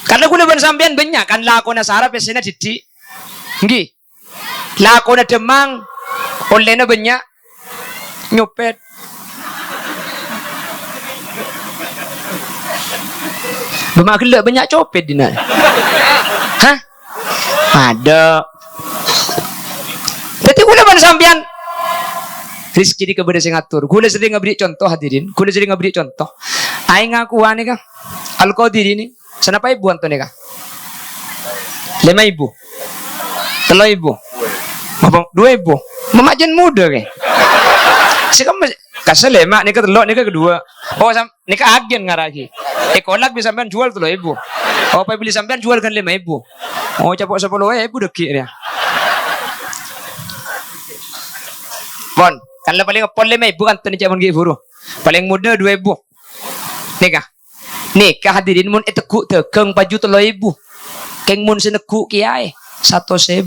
Karena kuleban sampean banyak kan lakona sarap esena didi. Nggih. Lakona demang olehna banyak nyopet. Bemakhluk banyak copet dina. Hah? Ada. Jadi kuleban sampean rizki di kepada sing ngatur. Kula sering ngabri contoh hadirin. Kula sering ngabri contoh. Aing ngaku ane ka. Al-Qadir ini. Sanapa ibu antone ka? 5.000. 3.000. 2.000. Memajen muda ke. Sekam kasih lemak ni ke telok ni ke kedua. Oh ni ke agen ngaragi. Kolak bisa sampean jual 3.000. Oh apa beli sampean jual kan 5.000. Oh capok 10.000 dekik dia. Bon, kalau paling pol 5.000 kan tu ni jaman giburu. Paling muda 2.000. Nikah hadirin mun etekuk tekeng baju 3.000. Keng mun senekuk kiai 1.000.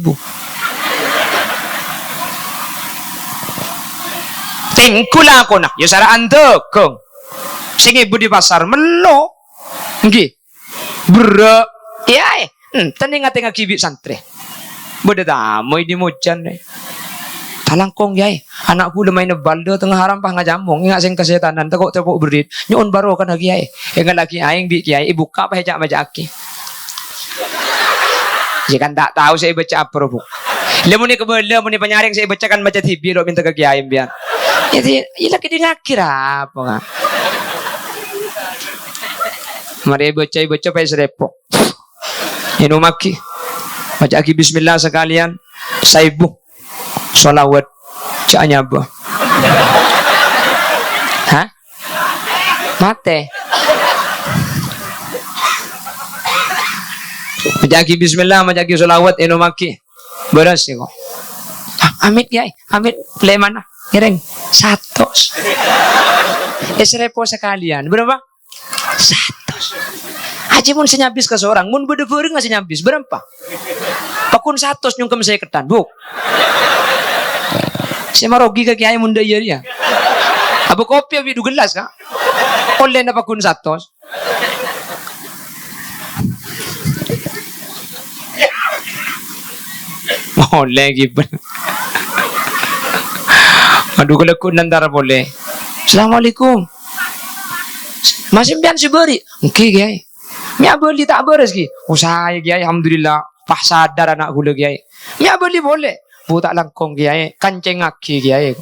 Tingkula aku nak. Ya saraan tekeng. Sing ibu di pasar melo. Nggih. Bro, kiai. Tani ngate ngakibik santri. Bode tamu di mojan ni. Talangkong yai, anakku lemai nebal do tengah haram pah ngajamong ingat sing kesetanan tekok tepuk berit nyun baro kan lagi yai ingat lagi aing bi kiai buka apa hejak baca aki jika tak tahu saya baca apa bu lemuni kebela muni penyaring saya bacakan baca TV do minta ke kiai biar jadi lagi di ngakir apa kan mari baca pai serepo ini maki baca aki bismillah sekalian saibu solawat caknya apa? Hah? Mate. Majaki bismillah, majaki solawat, maki. Beras ya kok. Amit ya, amit play mana? Ireng 100. Esrepo sekalian. Berapa? 100. Haji mun senyabis ke seorang, mun bede-bede nggak senyabis. Berapa? Pakun 100 nyungkem saya ketan, bu. Saya marogi ke kiai munda iya dia. Abu kopi abi 2 gelas kak. Oleh na pakun 100. Oleh gitu. Aduh kalau kun nandar boleh. Assalamualaikum. Masih pian si beri. Oke kiai. Mia beli tak beres ki. Oh saya kiai alhamdulillah. Pah sadar anak gula kiai. Mia beli boleh. Bu tak langkong kiai, kancing aki kiai.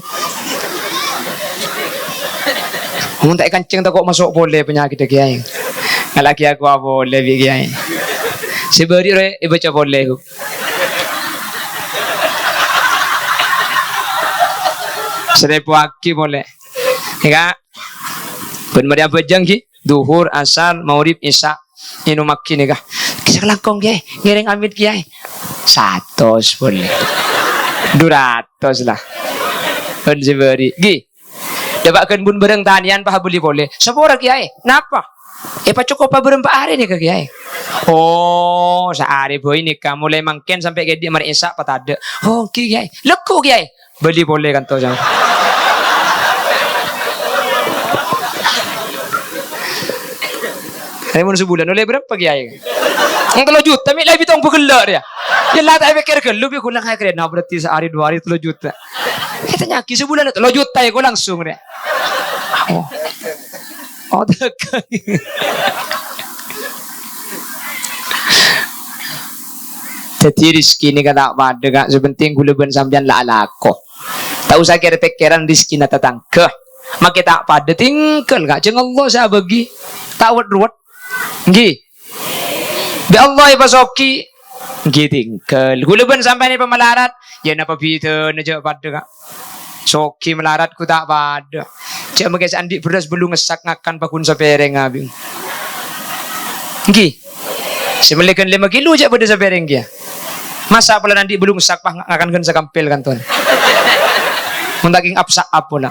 Mun tak kancing tak kok masuk boleh penyakit kiai. Ngalaki aku apa boleh kiai. Seberi re baca boleh ku. Serepu aki boleh. Ya. Ben mari apa jang ki? Duhur, asar, maghrib, isya. Inu makin ni kah? Kisah langkong kiai, ngiring amit kiai. 100 boleh. 200 lah. Ben seberi. Gi. Dapat bun bereng tanian pah beli boleh. Sepora kiai. Napa? Pak cukup pa berempat hari ni ke kiai. Oh, sehari boy ni kamu mulai mangken sampai ke dia mari isya patada. Oh, kiai. Leku kiai. Beli boleh kan tu jang. Ini mun sebulan oleh berapa kiai? Yang 3 juta, mi lebih tong pegelak dia. Ya lah tak pikir ke lebih kurang hai keren. Nah berarti sehari 2 hari 3 juta. Katanya ki sebulan 3 juta ya kau langsung dia. Oh. Oh tak. Jadi rezeki ni kata pada kak sepenting gula ben sampean la alako. Tak usah kira pikiran rezeki na tatangkeh. Maka tak pada tinggal kak jeung Allah saya bagi. Tak ruwet. Nggih. Bi Allah pasoki nggih tinggal. Gula ben sampai ni pemelarat ya napa bida na je pada kak. Soki melarat ku tak pada. Cek mengke andi beras belum ngesak ngakan pakun sapereng abing. Nggih. Semelekan 5 kilo je pada sapereng dia. Masa pula nanti belum ngesak pah ngakan kan sakampil kan tuan. Mun daging apsa apola.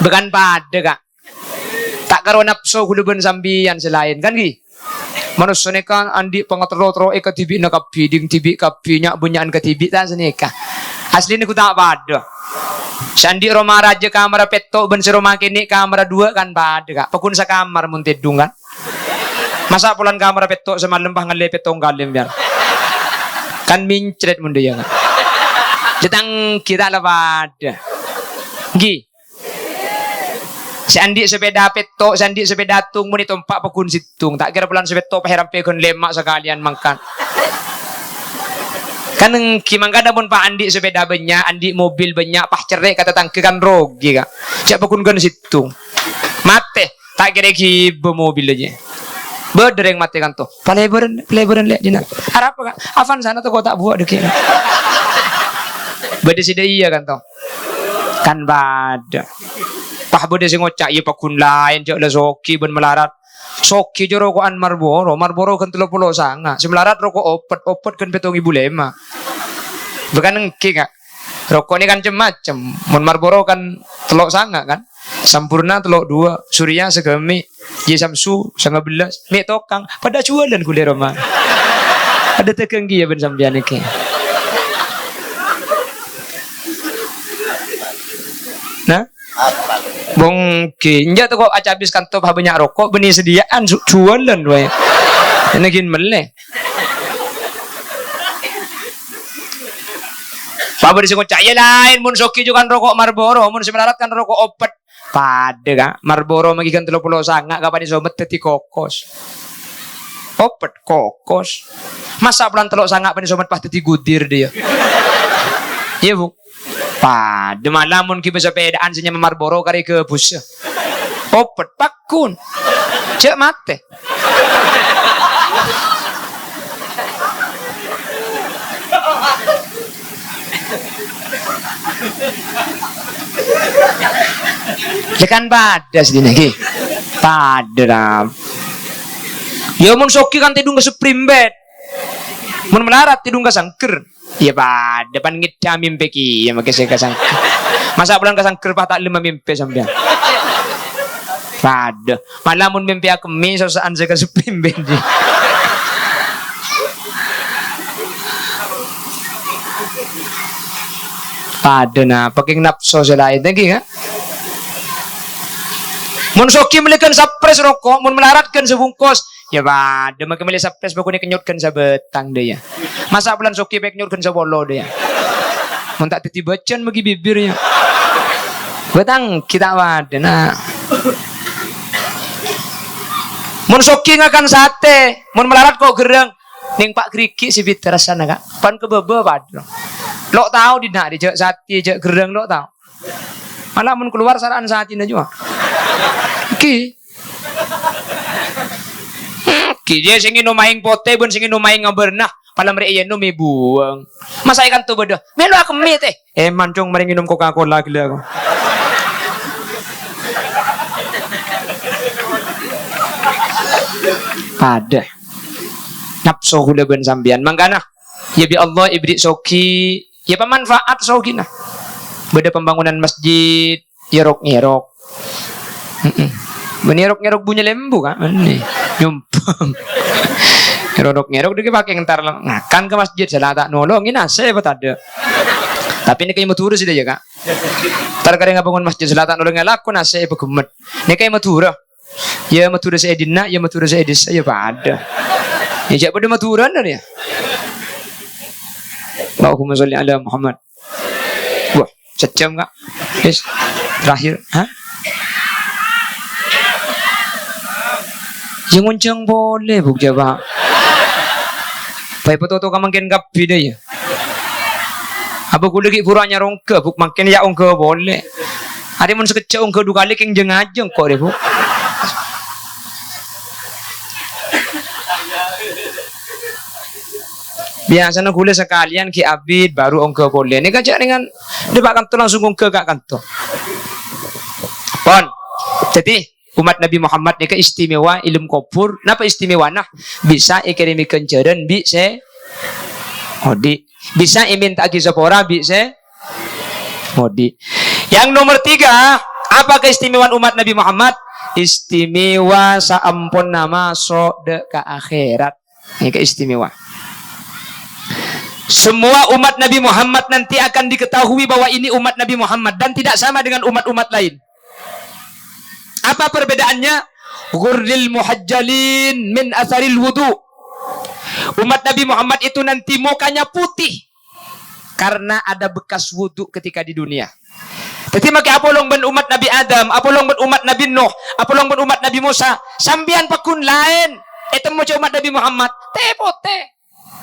Bukan pada kak. Tak karo nafsu gula ben sambian selain kan gi. Manusia ni kan andi pangatro-tro eka tibi na kapi ding tibi kapi nyak bunyaan ke tibi ta seneka. Asli ni ku tak pada. Sandi Roma Raja kamar petok ben seroma kini kamar 2 kan pada kak. Pakun sa kamar mun tidung kan. Masa pulan kamar petok semalam pah ngale petong galim biar. Kan mincret mun dia kan. Jetang kita lah pada. Gi. Sandi sepeda petok, sandi sepeda tung mun ditompak pakun situng. Tak kira pulan sepeda pah rampe kon lemak sekalian mangkan. Kan kimangka pun Pak Andi sepeda banyak, Andi mobil banyak, pah cerai kata tangke kan rogi kak. Siapa pun kan situ. Mate, tak kira ki mobil aja. Berdereng mate kan tuh. Pelebaran lihat dina. Harap kak, Avan sana tuh kau tak buat deket. Bade sida iya kan tuh. Kan bada. Pah bade sing ngocak iya pakun lain jek le soki ben melarat. Soki jo rokokan Marlboro kan 30 sanga. Si melarat rokok opet kan 7.500. Bukan engki kak. Rokok ini kan macam-macam. Mun Marlboro kan 3 sanga kan. Sampurna 2, Surya segemi, Ye Samsu 11, mi tokang pada jualan kule Roma. Ada tekenggi ya ben sampean iki. Nah, bong kinja tuh kok aja habis kantor banyak rokok benih sediaan jualan wae. Ini gin meleh. Pabrik sing caya lain mun soki juga kan rokok Marlboro, mun semelarat kan rokok opet. Pada kak Marlboro magikan 30 sanga kapan isomet teti kokos. Opet kokos. Masa pelan 3 sanga pan isomet pas teti gudir dia. Iya bu. Pada malam mun ki sepedaan sinya Marlboro kari ke bus. Opet pakun. Cek mate. Lekan pada sedina ki. Pada. Ya mun soki kan tidung ke Supreme. Mun melarat tidung ke sangker. Ya pada depan ngidam mimpi ki ya make saya ke sangker. Masa bulan ke sangker pah tak 5 mimpi sampean. Pada. Malam mun mimpi aku mi sosaan saya ke Supreme di. Pada na paking nafsu selain lagi kan. Mun soki melikan sapres rokok, mun melaratkan sebungkus. Ya pada makin meli sapres bakune kenyutkan sabetang dia. Masa bulan soki pek nyutkan sabolo dia. Mun tak titi bacan bagi bibirnya. Betang kita pada nah. Mun soki ngakan sate, mun melarat kok gereng. Ning Pak Kriki si bitrasana kak. Pan kebebe pada. Lo tahu di nak dijak sate jak gereng lo tahu. Malah mun keluar saraan satin aja. Ki. Kaya sing inumaing pote bun sing inumaing ngabernah. Pala meri iyan may buwang. Masay kan to beda. Melo ako mit eh. Mancong maring inom Coca-Cola gila ako. Pada. Napso hula ben sambian. Mangkana. Ya bi Allah ibri soki. Ya pemanfaat soki nah. Beda pembangunan masjid. Yerok-yerok. Menirok-nyerok bunyi lembu kan? Ini nyumpang. Ngerok-ngerok dia pakai ntar ngakan ke masjid saya tak nolongin ase apa ada. Tapi ini kayak matura sih dia kak. Ntar kadang bangun masjid saya tak nolongin laku nase apa gemet. Ini kayak matura. Ya matura saya dina, ya matura saya desa ya pada. Ya siapa pada maturan ya? Allahumma sholli ala Muhammad. Wah, sejam kak. Yes. Terakhir, hah? Yang uncang boleh buk jawab. Baik betul tu makin gapi dia ya. Apa ku lagi kurangnya rongke buk makin ya ongke boleh. Ada mun sekecil ongke dua kali keng jengajeng kok deh buk. Biasanya gula sekalian ki abid baru ongke boleh. Ini kan dengan depak kantor langsung ongke kak kantor. Pon. Jadi umat Nabi Muhammad ni istimewa ilmu kubur. Napa istimewa nah? Bisa ikirimi kencaran bisa odi. Bisa iminta kisapora bisa odi. Yang nomor 3, apa keistimewaan umat Nabi Muhammad? Istimewa saampun nama sode ke akhirat. Ini keistimewa. Semua umat Nabi Muhammad nanti akan diketahui bahwa ini umat Nabi Muhammad dan tidak sama dengan umat-umat lain. Apa perbedaannya? Ghurril muhajjalin min atharil wudu. Umat Nabi Muhammad itu nanti mukanya putih karena ada bekas wudu ketika di dunia. Jadi maka apolong ben umat Nabi Adam, apolong ben umat Nabi Nuh, apolong ben umat Nabi Musa, sambian pakun lain. Itu mau umat Nabi Muhammad, tepote.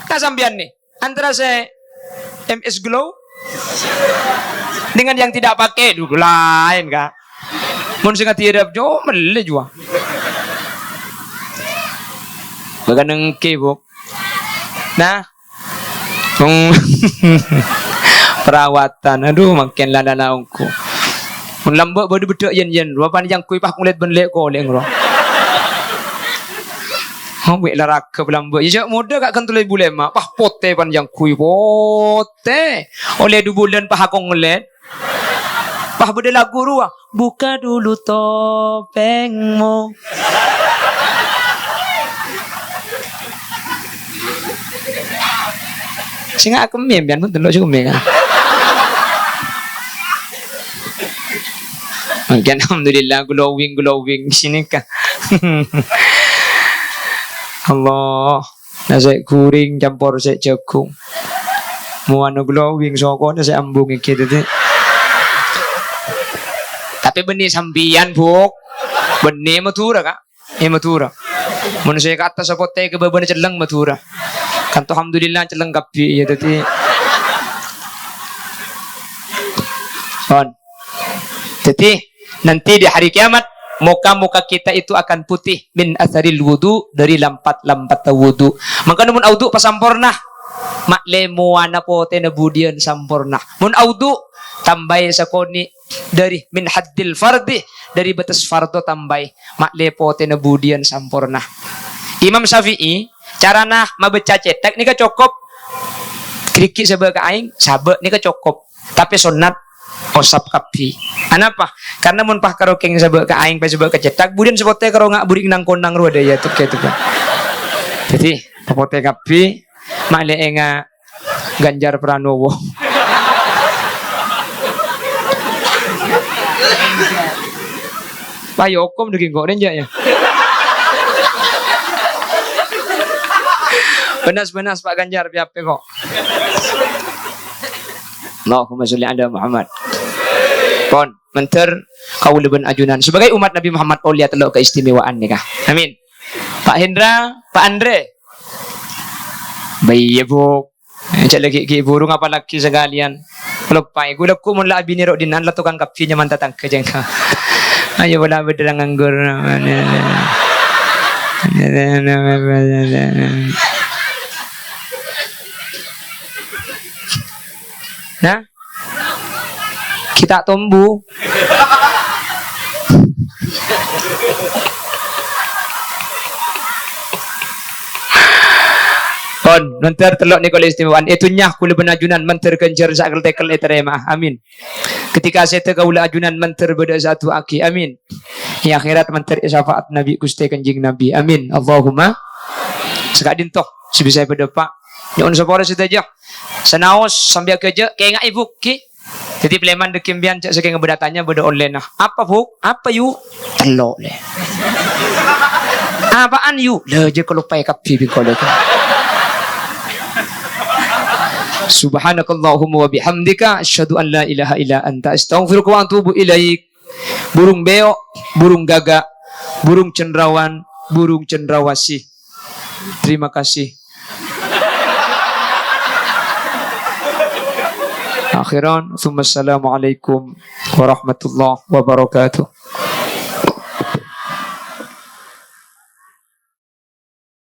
Kasambian nih antara saya MS Glow dengan yang tidak pakai dulu lain kak. Mun sing tirap jo mele jua. Baganeng kebok. Nah. Perawatan. Aduh makin lalalaungku. Mun lambak bodo bedok yen-yen. Ruapan yang kui pak ngulet benlek ko leng ro. Wek laraka belamba. Ya muda kak kan tulai bulema. Pah pote panjang kui pote. Oleh 2 bulan pah akong ngulet. Pah beda lagu ruah. Buka dulu topengmu. Singa aku mimpian pun telok juga kan. Mungkin alhamdulillah glowing sini kah. Allah, nasi kuring campur nasi jagung. Mau anu glowing soko nasi ambung gitu deh. Tapi benih sambian buk, benih matura kak, matura. Manusia ke atas apotek ke bawah celang matura. Kan tuh alhamdulillah celang kapi ya tadi. On. Jadi nanti di hari kiamat muka-muka kita itu akan putih min atharil wudu dari lampat-lampat wudu. Maka namun audu pasampurna makle muana pote na budian sampurna. Mun audu tambay sa koni dari min haddil fardi dari batas fardo tambay makle pote na budian sampurna. Imam Syafi'i carana mabaca cetak ni ka cukup kriki sebagai aing sabe ni ka cukup tapi sunat osap kapi. Anapa? Karena mun pah karo keng sabak ka aing pa sabak ka cetak budin sepote karo ngak burik nang konang ro daya tuh gitu kan. Jadi pote kapi makle enga Ganjar Pranowo. Pak Yokom deging kok renja ya. Benas-benas Pak Ganjar piape kok. Allahumma sholli ala Muhammad. Kon menter kau leben ajunan sebagai umat Nabi Muhammad lihat telok keistimewaan nikah. Amin. Pak Hendra, Pak Andre. Bayi bu. Cak lagi ki burung apa lagi sekalian. Lepai gula ku mun la abini ro dinan la tukang kapinya mantatang ke jengka. Ayo bola bedrang anggur. Nah, kita tumbuh. Kon, nanti telok ni kalau istimewaan. Itu nyah kula benajunan mentir kencer sakal tekel eterema. Amin. Ketika saya tegaulah ajunan mentir beda satu aki. Amin. Ya akhirat mentir syafaat Nabi Gusti Kanjeng Nabi. Amin. Allahumma. Sekadin toh sebisa pada pak. Nyon sapora saja. Senaos sambil kerja kayak ngai buk ki. Jadi peleman dekimbian cak saking berdatanya beda online nah. Apa buk? Apa yu? Telok le. Apaan yu? Le je kalau pai kapi bi kolek. Subhanakallahumma wa bihamdika asyhadu an la ilaha illa anta astaghfiruka wa atubu ilaik. Burung beo, burung gagak, burung cendrawan, burung cendrawasih. Terima kasih. Akhiran, assalamualaikum warahmatullahi wabarakatuh.